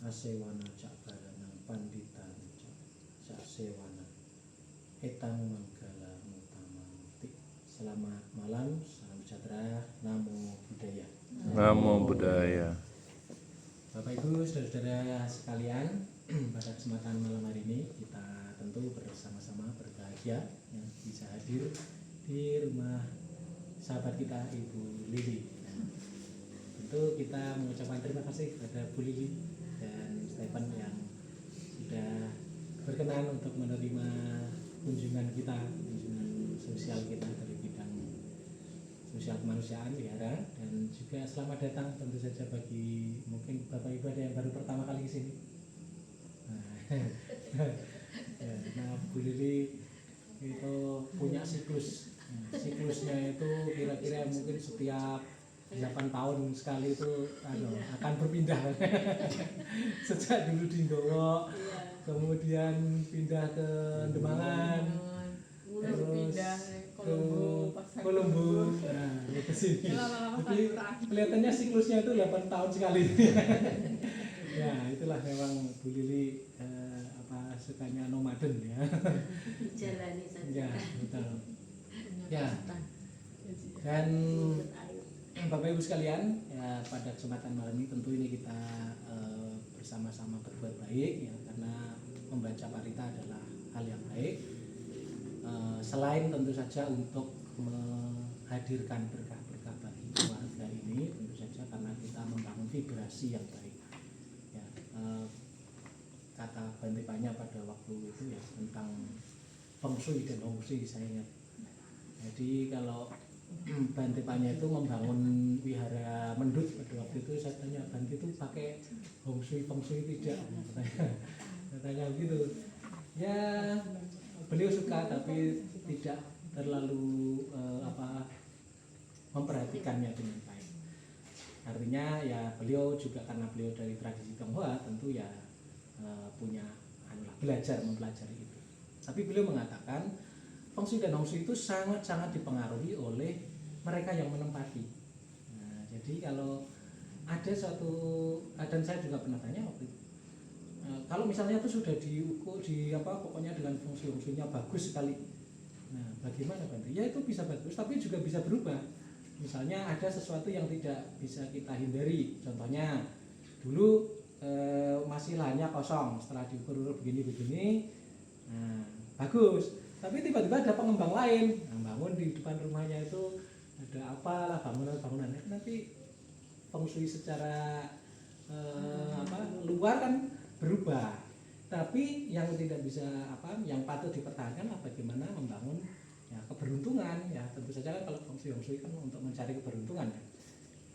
asewana cak baranang panditan cak sewana etang manggala utama mukti. Selamat malam, salam sejahtera, namo buddhaya. Namo buddhaya. Bapak Ibu, saudara-saudara sekalian, pada kesempatan malam hari ini kita tentu bersama-sama berbahagia ya, bisa hadir di rumah sahabat kita Ibu Lili. Tentu kita mengucapkan terima kasih kepada Bu Lili dan Stephen yang sudah berkenan untuk menerima kunjungan sosial kita dari bidang sosial kemanusiaan wihara, dan juga selamat datang tentu saja bagi mungkin Bapak Ibu ada yang baru pertama kali ke sini. Nah, Bu Lili itu punya siklusnya itu kira-kira mungkin setiap 8 tahun sekali itu akan berpindah. Sejak dulu di Ndoro, kemudian pindah ke Demangan, terus pindah ke Kolombo, nah ke sini. Jadi kelihatannya siklusnya itu 8 tahun sekali. Ya itulah memang Bu Lili sukanya nomaden ya. Jalani saja. Ya betul. Ya. Dan Bapak Ibu sekalian, ya, pada kesempatan malam ini tentu ini kita bersama-sama berbuat baik ya, karena membaca parita adalah hal yang baik. Selain tentu saja untuk menghadirkan berkah-berkah bagi keluarga ini, tentu saja karena kita membangun vibrasi yang baik. Ya, kata Bante Panya pada waktu itu ya tentang feng shui dan hong shui saya ingat. Jadi kalau Bante Panya itu membangun wihara Mendut pada waktu itu, saya tanya Bante itu pakai feng shui tidak? Katanya gitu. Ya beliau suka tapi tidak terlalu memperhatikannya dengan baik. Artinya ya beliau juga karena beliau dari tradisi Tionghoa tentu ya punya mempelajari itu. Tapi beliau mengatakan feng shui dan hong shui itu sangat-sangat dipengaruhi oleh mereka yang menempati. Nah, jadi kalau ada suatu, dan saya juga pernah tanya waktu itu, kalau misalnya itu sudah diukur pokoknya dengan feng shui-nya bagus sekali. Nah, bagaimana Bante? Ya itu bisa bagus, tapi juga bisa berubah. Misalnya ada sesuatu yang tidak bisa kita hindari. Contohnya dulu masih lahannya kosong, setelah diukur begini-begini, nah, bagus. Tapi tiba-tiba ada pengembang lain yang bangun di depan rumahnya itu ada apalah bangunan-bangunannya. Nanti feng shui secara luar kan berubah. Tapi yang tidak bisa yang patut dipertahankan bagaimana membangun ya keberuntungan ya. Tentu saja kan kalau feng shui kan untuk mencari keberuntungan kan.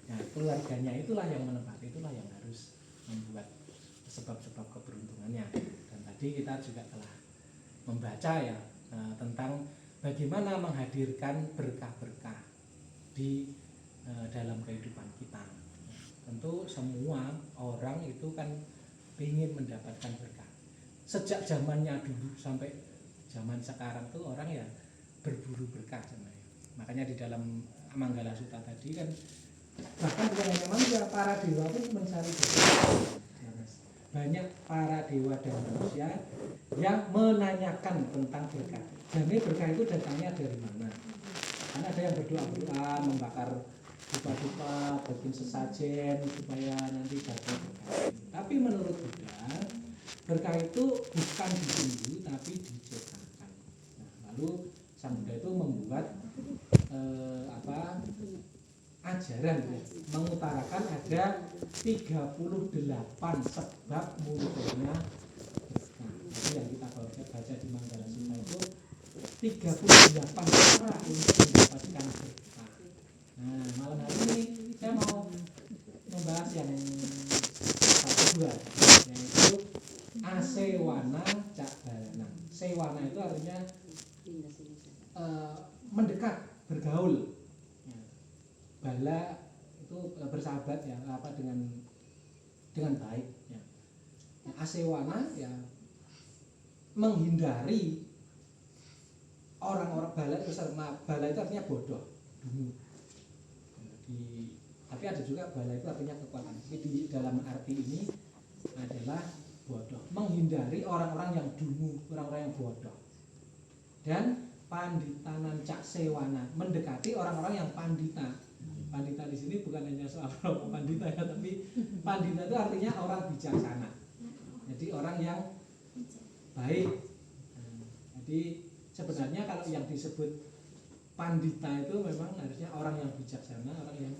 Ya, keluarganya itulah yang menempati, itulah yang harus membuat sebab-sebab keberuntungannya. Dan tadi kita juga telah membaca ya tentang bagaimana menghadirkan berkah-berkah di dalam kehidupan kita. Tentu semua orang itu kan ingin mendapatkan berkah. Sejak zamannya dulu sampai zaman sekarang tuh orang ya berburu berkah sebenarnya. Makanya di dalam Manggala Sutta tadi kan bahkan bukan hanya manusia, para dewa pun mencari berkah. Banyak para dewa dan manusia yang menanyakan tentang berkah. Jadi berkah itu datangnya dari mana? Karena ada yang berdoa membakar dupa-dupa, bikin sesajen supaya nanti dapat berkah. Tapi menurut Buddha, berkah itu bukan ditunggu tapi diciptakan. Nah, lalu Sang Buddha itu membuat ajaran ya, mengutarakan ada 38 sebab munculnya berkah. Jadi yang kita baca di Manggala Sutta itu 38 cara untuk mendapatkan berkah. Nah, malam hari ini saya mau membahas yang kedua, yaitu asewana cak baranang. Sewana itu artinya mendekat, bergaul. Bala itu bersahabat ya dengan baik ya. Asewana ya menghindari orang-orang bala itu artinya bodoh, dungu. Tapi ada juga bala itu artinya kekuatan. Tapi di dalam arti ini adalah bodoh, menghindari orang-orang yang dungu, orang-orang yang bodoh. Dan panditanan cak sewana, mendekati orang-orang yang pandita. Pandita di sini bukan hanya soal pandita ya, tapi pandita itu artinya orang bijaksana. Jadi orang yang baik. Jadi sebenarnya kalau yang disebut pandita itu memang harusnya orang yang bijaksana, orang yang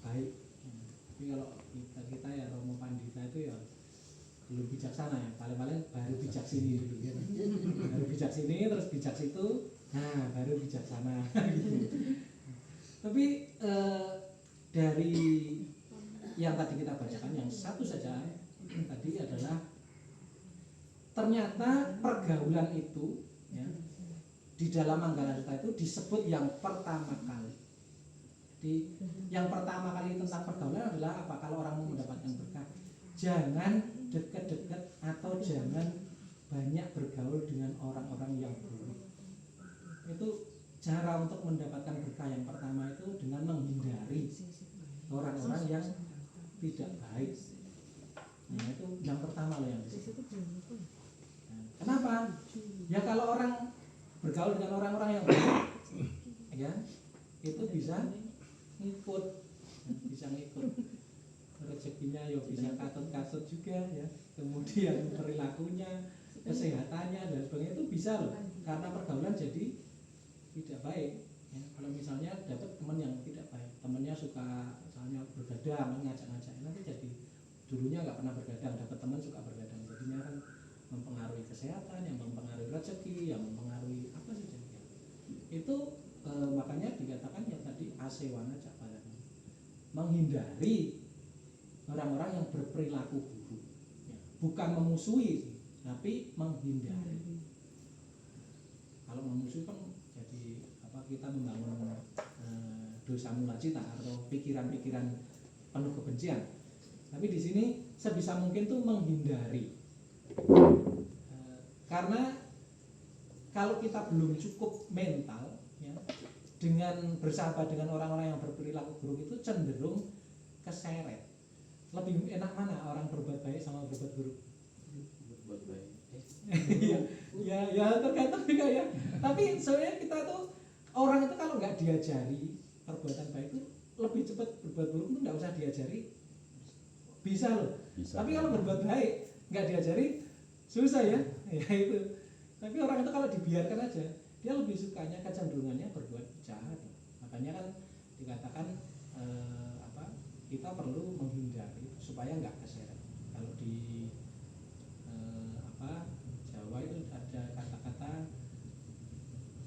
baik. Tapi kalau kita ya Romo Pandita itu ya belum bijaksana ya, paling-paling baru bijak sini dulu gitu. Baru bijak sini terus bijak situ, nah baru bijaksana gitu. Tapi dari yang tadi kita bacakan yang satu saja tadi adalah ternyata pergaulan itu ya, di dalam Manggalasutta itu disebut yang pertama kali. Yang pertama kali tentang pergaulan adalah apa? Kalau orang mau mendapatkan berkah, jangan dekat-dekat atau jangan banyak bergaul dengan orang-orang yang buruk. Itu cara untuk mendapatkan berkah yang pertama itu dengan menghindari orang-orang yang tidak baik. Nah, itu yang pertama loh yang disebut. Nah, kenapa? Ya kalau orang bergaul dengan orang-orang yang baik, ya itu bisa ngikut rezekinya ya bisa katut-katut juga ya, kemudian perilakunya, kesehatannya dan sebagainya itu bisa loh, karena pergaulan jadi tidak baik ya. Kalau misalnya dapat teman yang tidak baik, temannya suka misalnya bergadang, ngajak-ngajak, nanti jadi dulunya nggak pernah bergadang, dapat teman suka bergadang, jadinya kan mempengaruhi kesehatan, yang mempengaruhi rezeki, yang mempengaruhi apa saja ya. Itu makanya dikatakan yang tadi asewana cakpalan, menghindari orang-orang yang berperilaku buruk ya. Bukan memusuhi tapi menghindari. Kalau memusuhi kan jadi apa, kita membangun dosa mula cita atau pikiran-pikiran penuh kebencian. Tapi di sini sebisa mungkin tuh menghindari. Karena kalau kita belum cukup mental ya, dengan bersahabat dengan orang-orang yang berperilaku buruk itu cenderung keseret. Lebih enak mana orang berbuat baik sama berbuat buruk? Berbuat baik. ya tergantung juga ya. Tapi sebenarnya kita tuh orang itu kalau nggak diajari perbuatan baik itu lebih cepat berbuat buruk, itu nggak usah diajari bisa loh. Bisa. Tapi kalau berbuat baik nggak diajari susah ya. Ya itu. Tapi orang itu kalau dibiarkan aja, dia lebih sukanya, kecenderungannya berbuat jahat. Makanya kan dikatakan kita perlu menghindari supaya nggak keseret. Kalau di Jawa itu ada kata-kata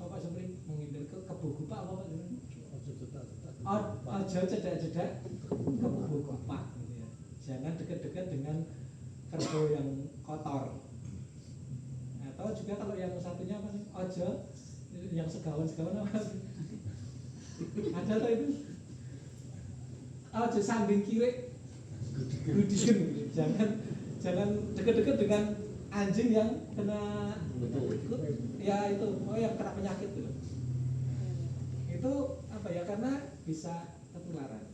apa Pak Supri, menghindari kebugupak apa Pak Supri? Ojo cedak-cedak kebugupak gitu ya. Jangan dekat-dekat dengan kerbau yang kotor. Atau juga kalau yang satunya apa sih? Ojo yang segawan-segawan apa sih? Ada tuh itu. Ojo sanding kiri gudigen gitu. Jangan dekat-dekat dengan anjing yang kena ikut ya itu, yang kena penyakit gitu. Itu apa ya, karena bisa ketularan.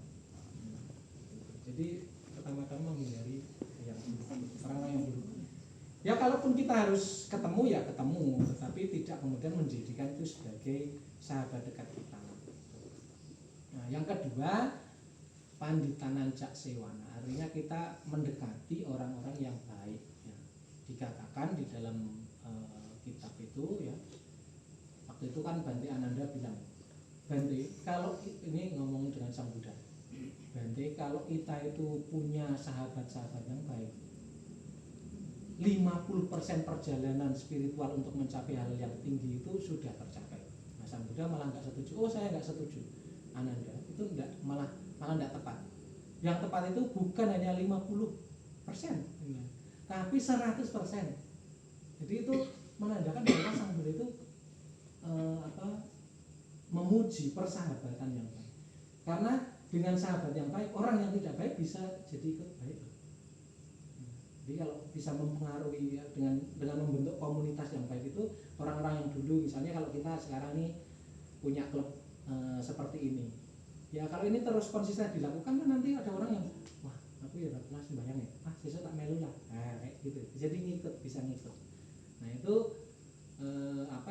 Jadi pertama-tama menghindari yang orang-orang yang buruk. Ya kalaupun kita harus ketemu ya ketemu, tetapi tidak kemudian menjadikan itu sebagai sahabat dekat kita. Nah, yang kedua, panditanan cak sewana, artinya kita mendekati orang-orang yang baik ya. Dikatakan di dalam kitab itu ya, waktu itu kan Bante Ananda bilang, Bante, kalau ini ngomong dengan Sang Buddha, Bante, kalau kita itu punya sahabat-sahabat yang baik, 50% perjalanan spiritual untuk mencapai hal yang tinggi itu sudah tercapai. Nah, Sang Buddha malah nggak setuju. Oh, saya nggak setuju, Ananda, itu enggak, malah nggak tepat. Yang tepat itu bukan hanya 50%, tapi 100%. Jadi itu menandakan bahwa Sang Buddha itu memuji persahabatan yang baik. Karena dengan sahabat yang baik, orang yang tidak baik bisa jadi ikut baik. Jadi kalau bisa mempengaruhi ya, dengan membentuk komunitas yang baik itu, orang-orang yang dulu misalnya kalau kita sekarang ini punya klub seperti ini, ya kalau ini terus konsisten dilakukan kan nanti ada orang yang wah aku ya tak kelas sembahyang ya, sesuk tak melu lah, nah kayak gitu, jadi bisa ngikut. Nah itu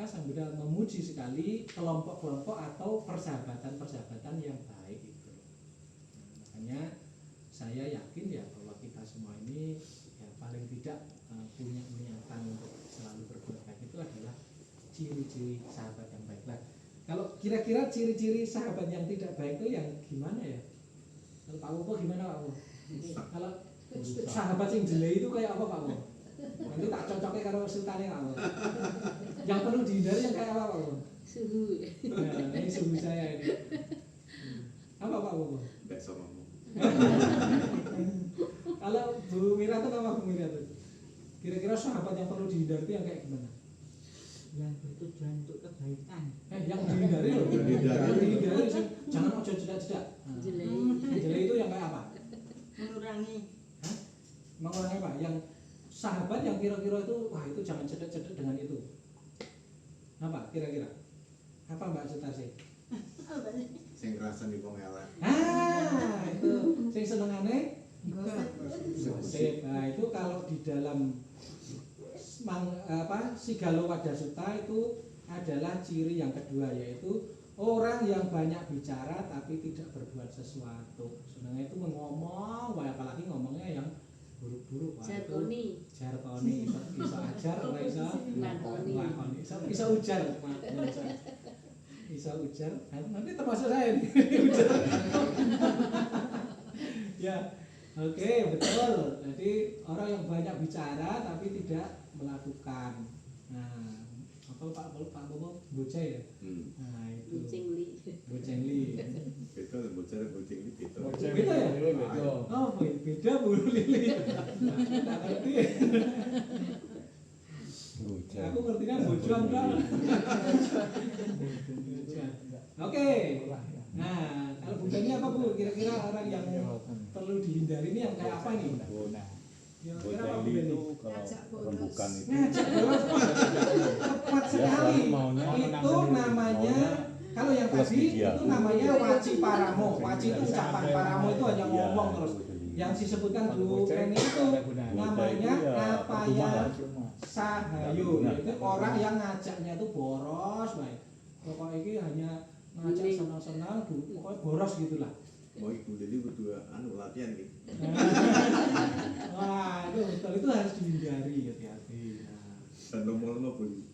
Sang Buddha memuji sekali kelompok-kelompok atau persahabatan yang baik itu. Nah, makanya saya yakin ya bahwa kita semua ini ya paling tidak punya niatan untuk selalu berbuat baik itu adalah ciri-ciri sahabat yang baik. Nah, kalau kira-kira ciri-ciri sahabat yang tidak baik itu yang gimana ya? Kalau Pak Wopo gimana Pak Wopo? Kalau sahabat yang jelek itu kayak apa Pak Wopo? Nanti tak cocoknya karo sultannya Pak Wopo. Yang perlu dihindari yang kayak apa Pak Wopo? Suhu. Nah, ini suhu saya ini. Apa Pak Wopo? Nggak sama-sama. Kalau Bu Mira itu apa Bu Mira itu? Kira-kira sahabat yang perlu dihindari itu yang kayak gimana? yang bertujuan untuk kebaikan. Yang dihindari loh. Yang dihindari jangan ojo cedak-cedak. Jelek. Jelek itu yang kayak apa? Mengurangi Mengurangi apa? Yang sahabat yang kira-kira itu wah itu jangan cedak-cedak dengan itu. Apa kira-kira? Apa Mbak Sutasi? Sing ngerasan di wong elek. Itu sing senengane gosip. Nah, itu kalau di dalam Sigalo Wadasuta itu adalah ciri yang kedua, yaitu orang yang banyak bicara tapi tidak berbuat sesuatu. Senangnya itu ngomong, apalagi ngomongnya yang buruk-buruk. Jargoni. Jargoni, bisa ajar, ora iso lakoni. Bisa ujar, bisa ujar. Nanti termasuk saya ini. Ujar. Ya, oke, betul. Jadi orang yang banyak bicara tapi tidak melakukan. Nah, apa Pak Bobo bocah ya? Nah, itu bocengli. Beda bocah bocing ini beda. Beda ya? Oh, beda Bu Lili. Tak ngerti. Aku ngertinya bojuan kan. Oke. Nah, kalau bukannya apa Bu? Kira-kira orang yang perlu dihindari ini yang kayak apa nih? Bocah itu kalau rembukan itu Ngajak bolos tepat sekali. Itu namanya kalau yang tadi itu namanya waci paramo. Waci itu ucapan, paramo itu hanya ngomong terus. Yang disebutkan Bu Penny itu namanya apaya sahayu, yaitu orang yang ngajaknya itu boros, baik. Pokoknya ini hanya ngajak senang-senang, pokoknya boros gitulah. Mau ibu jadi berdua latihan gitu. Wah, itu betul, itu harus dihindari, hati-hati. Dan nomor pun.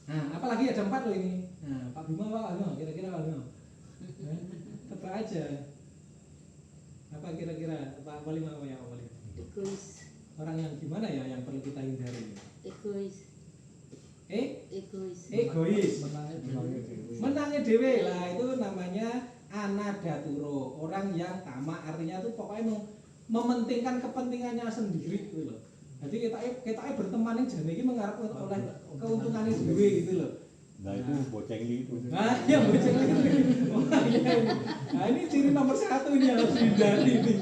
Nah, apalagi ada 4 loh ini. Nah, Pak Bima, kira-kira Pak Bima. Tebak aja. Apa kira-kira Pak Wali apa ya Pak Wali? Egois. Orang yang gimana ya yang perlu kita hindari? Egois. Egois. Menangnya dewe lah, itu namanya anadaturo, orang yang tamak, artinya itu pokoknya mementingkan kepentingannya sendiri gitu loh. Jadi kita berteman yang jane iki mengharap oleh keuntungannya sendiri gitu loh. Nah itu bocengli itu. Nah, yang bocengli itu. Nah, ini ciri nomor 1 ini harus dihindari ini.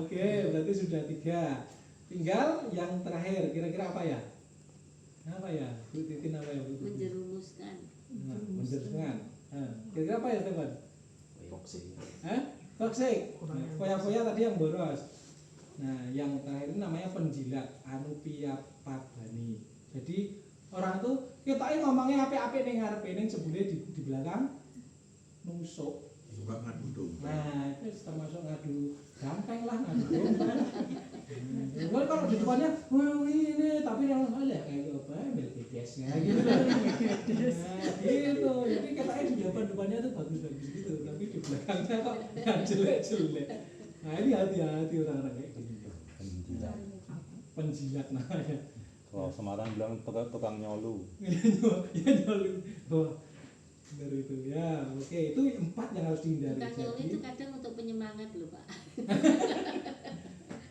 Oke, berarti sudah 3. Tinggal yang terakhir, kira-kira apa ya? Apa ya? Bu Titin apa ya? Menjerumuskan. Nah, menjerumuskan. Kira-kira apa ya teman? Toxic. Toxic. Foya-foya tadi yang boros. Nah, yang terakhir ini namanya penjilat, anupia pabani. Jadi orang tuh kita ngomongnya apik-apik ning ngarepe ning sebule di belakang nusuk. Suka ngadu domba. Nah, itu termasuk ngadu ganteng lah, ngadu domba. Kalau di depannya, ini tapi yang oleh kayak apa? Milkidesnya gitu. Nah, gitu. Jadi katanya di depannya tuh bagus-bagus gitu, tapi di belakangnya kok yang jelek-jelek. Nah, ini hati-hati orang-orang kayak gini. Penjilat namanya. Kalau Semarang bilang tukang nyolu. Ya nyolu. Oh, benar itu ya. Oke, itu 4 yang harus dihindari. Tukang nyoli itu kadang untuk penyemangat loh Pak.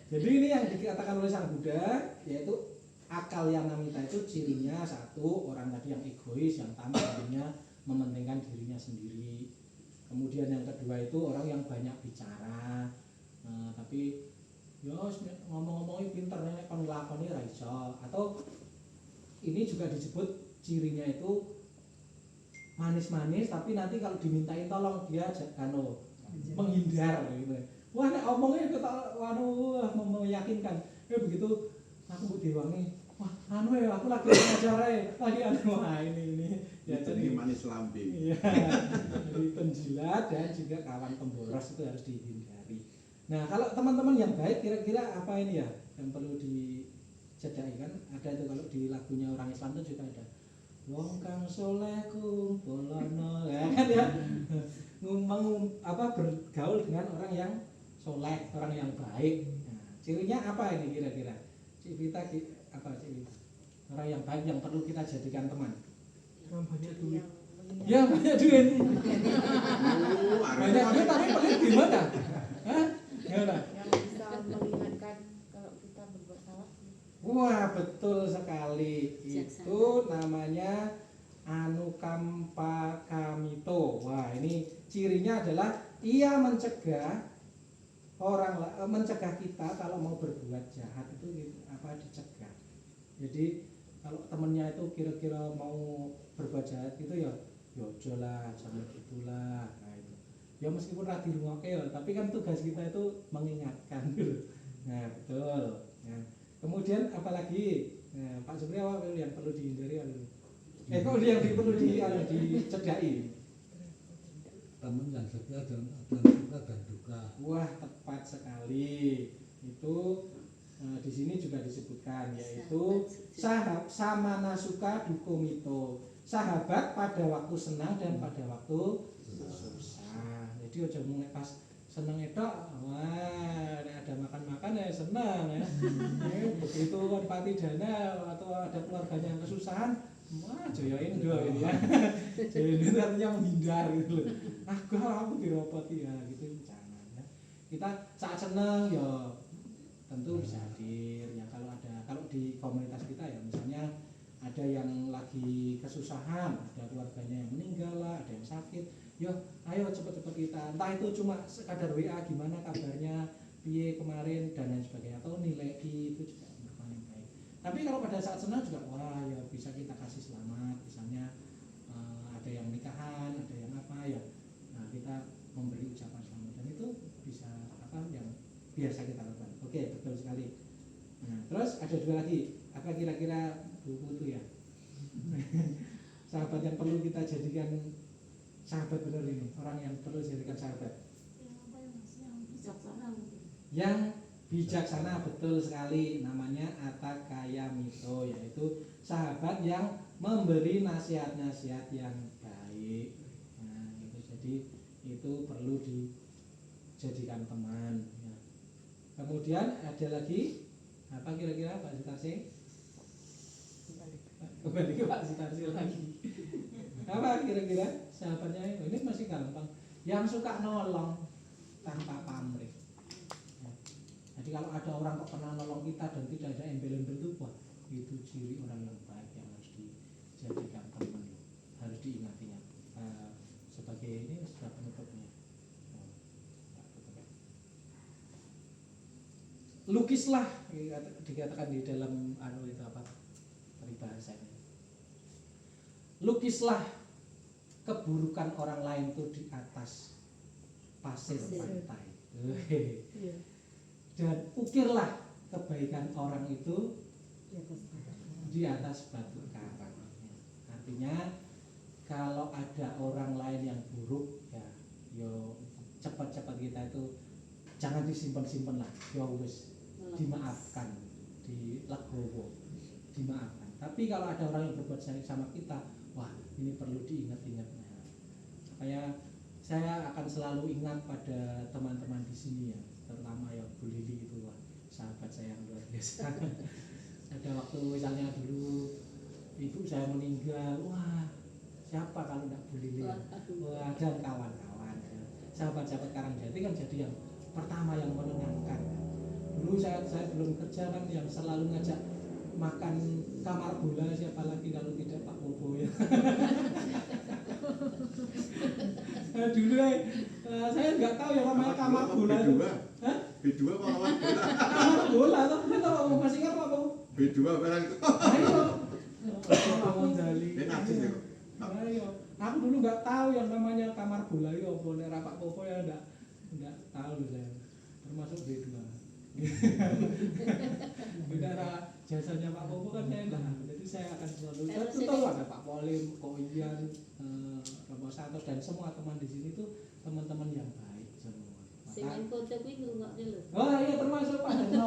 Jadi ini yang dikatakan oleh Sang Buddha, yaitu akal yang namita itu cirinya 1, orang tadi yang egois, yang tamak, artinya mementingkan dirinya sendiri. Kemudian yang kedua itu orang yang banyak bicara, tapi ya ngomong-ngomongnya pinter, nek kon nglakoni ra iso. Atau ini juga disebut cirinya itu manis-manis, tapi nanti kalau dimintain tolong dia menghindar gitu. Wah nek omongnya ketok meyakinkan. Begitu aku mbok diwangi, wah anu ya aku lagi ngajar lagi anu wah ini ya Jadi manis lambe. iya. Jadi penjilat dan juga kawan pemboros itu harus dihindari. Nah, kalau teman-teman yang baik kira-kira apa ini ya yang perlu dicedai kan? Ada itu kalau di lagunya orang Islam itu juga ada. Wong kang soleh kumpulana ya kan ya. Bergaul dengan orang yang soleh, orang yang baik. Nah, cirinya apa ini kira-kira? Cik Vita apa Cik Vita? Orang yang baik yang perlu kita jadikan teman. Orang banyak duit. Ya banyak duit. Oh, Banyak duit tapi pelit gimana? Hah? Gimana? Yang bisa meringankan kalau kita berbuat salah. Wah betul sekali. Bijaksana. Itu namanya anukampa kamito. Wah ini cirinya adalah ia mencegah mencegah kita kalau mau berbuat jahat itu dicegah. Jadi kalau temennya itu kira-kira mau berbuat jahat itu ya ojo lah, jangan gitulah. Nah itu. Ya meskipun ra dirungokke ya, tapi kan tugas kita itu mengingatkan gitu. Nah, betul. Nah, kemudian apalagi Pak Supri apa yang perlu dihindari kok yang perlu dicedai? Teman yang setia dan suka dan duka. Wah, tepat sekali. Itu di sini juga disebutkan yaitu samana suka dukumito. Sahabat pada waktu senang dan pada waktu susah. Jadi aja mung pas seneng etok, wah nek ada makan-makan ya senang ya. Begitu kan pati dana atau ada keluarganya yang kesusahan, wah joyoin dua ini ya. Joyoin itu artinya menghindar gitu loh. Aku diropoti ya gitu jangan ya. Kita saat senang ya tentu bisa hadir ya kalau di komunitas kita ya misalnya ada yang lagi kesusahan, ada keluarganya yang meninggal lah, ada yang sakit, yo ayo cepet-cepet kita, entah itu cuma sekadar WA gimana kabarnya, piye kemarin dan lain sebagainya, atau nilai itu juga merupakan yang baik. Tapi kalau pada saat senang juga wah ya bisa kita kasih selamat, misalnya ada yang nikahan, ada yang apa ya, nah kita memberi ucapan selamat dan itu bisa yang biasa kita lakukan. Oke, betul sekali. Nah, terus ada dua lagi. Apa kira-kira buku itu ya? Sahabat yang perlu kita jadikan sahabat benar ini. Orang yang perlu dijadikan sahabat. Yang bijaksana betul sekali. Namanya Atakaya Mito, yaitu sahabat yang memberi nasihat-nasihat yang baik. Nah, itu jadi itu perlu dijadikan teman. Kemudian ada lagi apa kira-kira Pak Sutarsi? Kembali ke Pak Sutarsi lagi. Apa kira-kira sahabatnya ini masih gampang. Yang suka nolong tanpa pamrih. Jadi kalau ada orang kok pernah nolong kita dan tidak ada embel-embel itu, wah itu ciri orang yang baik yang harus dijadikan teman, harus diingatinya. Sebagai ini sudah penutupnya. Lukislah dikatakan di dalam itu apa peribahasanya. Lukislah keburukan orang lain itu di atas pasir pantai. Dan ukirlah kebaikan orang itu di atas batu karang. Artinya kalau ada orang lain yang buruk ya yo cepat-cepat kita itu jangan disimpan-simpan lah. Ya wis dimaafkan, dilegowo, dimaafkan. Tapi kalau ada orang yang berbuat baik sama kita, wah ini perlu diingat-ingat. Kayak saya akan selalu ingat pada teman-teman di sini ya, terutama ya Bu Lili itu, wah sahabat saya yang luar biasa. Ada waktu misalnya dulu ibu saya meninggal, wah siapa kalau tidak Bu Lili? Wah dan kawan-kawan, sahabat-sahabat Karangjati kan jadi yang pertama yang menenangkan. Dulu saya belum kerja kan yang selalu ngajak makan kamar bola, siapa lagi kalau tidak Pak Bobo ya. Dulu saya nggak tahu yang namanya kamar bola itu. Hah? B2 apa kamar bola? Kamar bola tuh kita masih ingat apa? B2 barang itu. Ayo. Bangun Jali. Najis ya. Ayo. Aku dulu nggak tahu yang namanya kamar bola itu apa. Nek Pak Bobo ya enggak tahu saya, termasuk B2. Bendara jasanya Pak Popo kan saya enggak, jadi saya akan selalu tahu ada Pak Polim, Ko Ian, Romo Santos dan semua teman di sini tuh teman-teman yang baik semua. Sing main foto kuwi ngrungokne lho. Oh iya termasuk Pak Darno.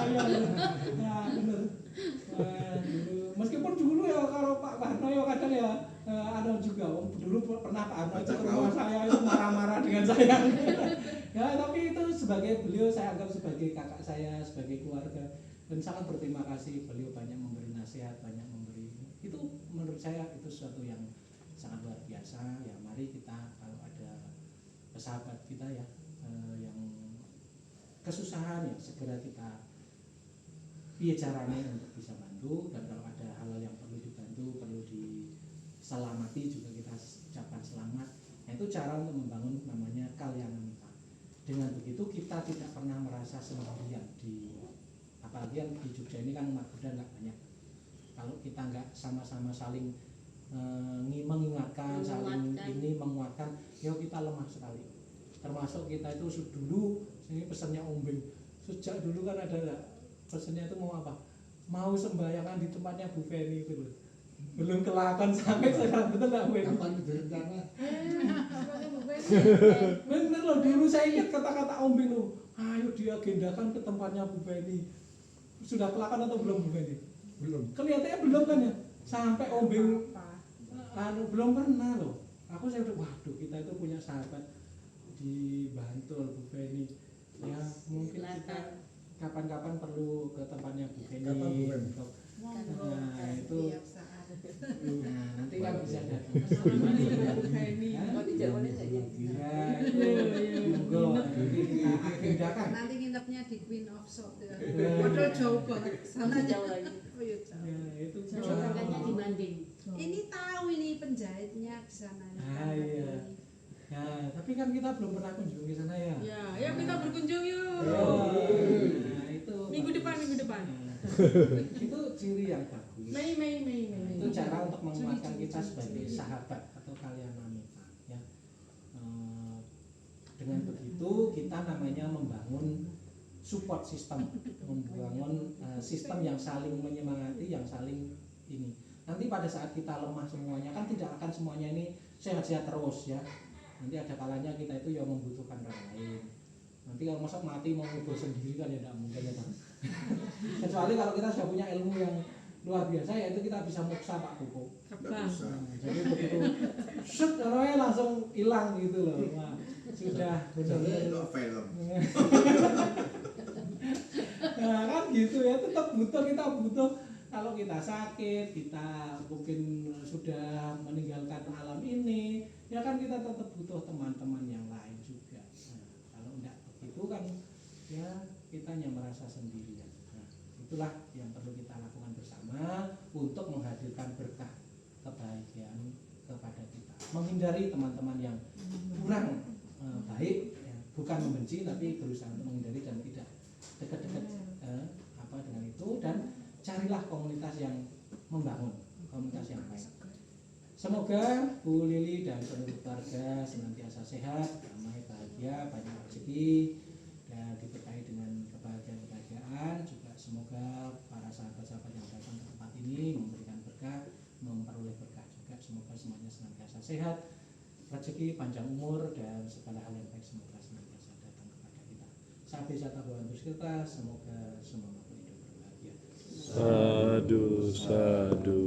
Iya, ya bener. Dulu, meskipun dulu ya kalau Pak Harno ya kadang ya ada juga, dulu pernah Pak Harno itu ke rumah saya itu marah-marah dengan saya. Ya tapi itu sebagai beliau saya anggap sebagai kakak saya, sebagai keluarga, dan sangat berterima kasih beliau banyak memberi nasihat, banyak memberi. Itu menurut saya itu sesuatu yang sangat luar biasa. Ya mari kita kalau ada sahabat kita ya yang kesusahan ya segera kita piye caranya untuk bisa bantu, dan kalau ada hal-hal yang perlu dibantu, perlu diselamati juga kita ucapkan selamat. Nah, itu cara untuk membangun namanya kalyanamita. Dengan begitu kita tidak pernah merasa sendirian apalagi yang di Jogja ini kan umat Buddha nggak banyak. Kalau kita nggak sama-sama saling mengingatkan, saling ini menguatkan, ya kita lemah sekali. Termasuk kita itu dulu, ini pesannya Ombing, sejak dulu kan ada pesannya itu mau apa? Mau sembahyangan di tempatnya Bu Feni itu loh. Belum kelakon sampai sekarang, betul nggak Bu? Kapan berencana? Bener loh, dulu saya ingat kata-kata Ombing loh, ayo diagendakan ke tempatnya Bu Feni. Sudah kelakon atau belum Bu Feni? Belum. Kelihatannya belum kan ya? Sampai Ombing belum pernah loh. Aku saya udah, waduh kita itu punya sahabat di Bantul Bu Feni. Ya mungkin kita kapan-kapan perlu ke tempatnya Bu Feni. Kapan Bu Feni? Nah itu, nah nanti kan bisa datang. Mau dijawabnya saja. Ya itu, monggo nanti kita agendakan. Nanti nginepnya di Queen of Shop ya. Padahal jauh banget sana Jauh lagi. Oh iya jauh. Ya itu. Makanya dibanding. Ini tahu ini penjahitnya di sana. Ah iya. Nah, tapi kan kita belum pernah kunjung ke sana ya. Ya, ayo kita berkunjung yuk. Nah, itu Minggu depan. Nah, itu ciri yang bagus. Mei. Itu cara untuk menguatkan kita sebagai sahabat atau kalyanamita ya. Dengan begitu kita namanya membangun support system, membangun sistem yang saling menyemangati, yang saling ini. Nanti pada saat kita lemah semuanya kan tidak akan semuanya ini sehat-sehat terus ya. Nanti ada kalanya kita itu yang membutuhkan orang lain. Nanti kalau masa mati mau ngubur sendiri kan ya tidak mungkin ya Pak. Kecuali kalau kita sudah punya ilmu yang luar biasa, yaitu kita bisa moksa Pak Koko. Nggak bisa. Jadi begitu set orangnya langsung hilang gitu loh. Wah, sudah benar-benar. Itu film. Nah kan gitu ya, tetap kita butuh. Kalau kita sakit, kita mungkin sudah meninggalkan alam ini, ya kan kita tetap butuh teman-teman yang lain juga. Nah, kalau enggak begitu kan ya kita hanya merasa sendirian. Nah, itulah yang perlu kita lakukan bersama untuk menghadirkan berkah kebahagiaan kepada kita. Menghindari teman-teman yang kurang baik, ya, bukan membenci tapi berusaha untuk menghindari dan tidak dekat-dekat dengan itu, dan carilah komunitas yang membangun, komunitas yang baik. Semoga Bu Lili dan seluruh keluarga senantiasa sehat, damai, bahagia, banyak rezeki, dan diberkahi dengan kebahagiaan. Juga semoga para sahabat-sahabat yang datang ke tempat ini memberikan berkah, memperoleh berkah juga. Semoga semuanya senantiasa sehat, rezeki, panjang umur, dan segala hal yang baik semoga senantiasa datang kepada kita. Sampai jumpa kita, semoga semua makhluk hidup berbahagia. Sadu, sadu.